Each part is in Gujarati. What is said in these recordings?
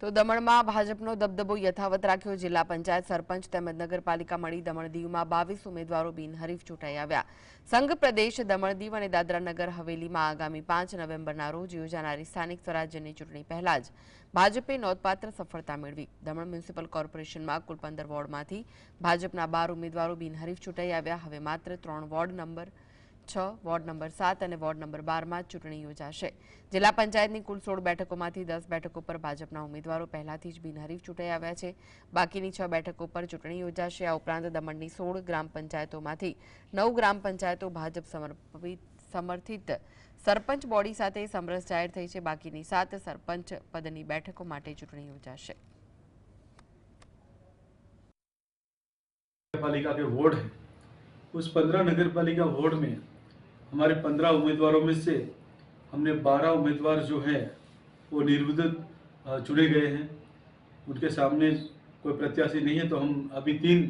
તો દમણમાં ભાજપનો દબદબો યથાવત રાખ્યો। જિલ્લા પંચાયત સરપંચ તેમજ નગરપાલિકા મળી દમણ દીવમાં 22 ઉમેદવારો બિનહરીફ ચૂંટાઈ આવ્યા। સંઘ પ્રદેશ દમણ દીવ અને દાદરા નગર હવેલીમાં આગામી 5 નવેમ્બરના રોજ યોજાનારી સ્થાનિક સ્વરાજ્યની ચૂંટણી પહેલા જ ભાજપે નોંધપાત્ર સફળતા મેળવી। દમણ મ્યુનિસિપલ કોર્પોરેશનમાં કુલ 15 વોર્ડમાંથી ભાજપના 12 ઉમેદવારો બિનહરીફ ચૂંટાઈ આવ્યા। હવે માત્ર 3 વોર્ડ નંબર 6, વોર્ડ નંબર 7 અને વોર્ડ નંબર 12 માં ચૂંટણી યોજાશે। જિલ્લા પંચાયતની કુલ 16 બેઠકોમાંથી 10 બેઠકો પર ભાજપના ઉમેદવારો પહેલાથી જ બિનહરીફ ચૂંટાઈ આવ્યા છે। બાકીની 6 બેઠકો પર ચૂંટણી યોજાશે। આ ઉપરાંત દમણની 16 ગ્રામ પંચાયતોમાંથી 9 ગ્રામ પંચાયતો ભાજપ સમર્થિત સરપંચ બોડી સાથે સમરસ જાહેર થઈ છે। બાકીની 7 સરપંચ પદની બેઠકો માટે ચૂંટણી યોજાશે। पालिका के वार्ड है, उस 15 नगर पालिका वार्ड में हमारे 15 उम्मीदवारों में से हमने 12 उम्मीदवार जो है वो निर्विरोध चुने गए हैं। उनके सामने कोई प्रत्याशी नहीं है, तो हम अभी 3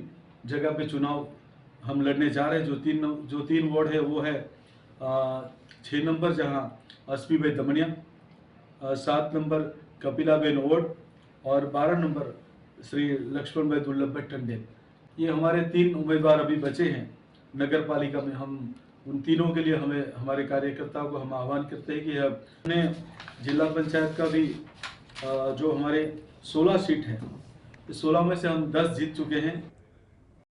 जगह पे चुनाव हम लड़ने जा रहे हैं। जो तीन वार्ड है वो है 6 नंबर जहाँ एसपी भाई दमनिया, 7 नंबर कपिलाबेन वार्ड और 12 नंबर श्री लक्ष्मण भाई दुर्लभ भाई टंडेल। ये हमारे 3 उम्मीदवार अभी बचे हैं नगर पालिका में। हम उन तीनों के लिए हमें हमारे कार्यकर्ताओं को हम आह्वान करते हैं कि हमने जिला पंचायत का भी जो हमारे 16 सीट है, 16 में से हम 10 जीत चुके हैं।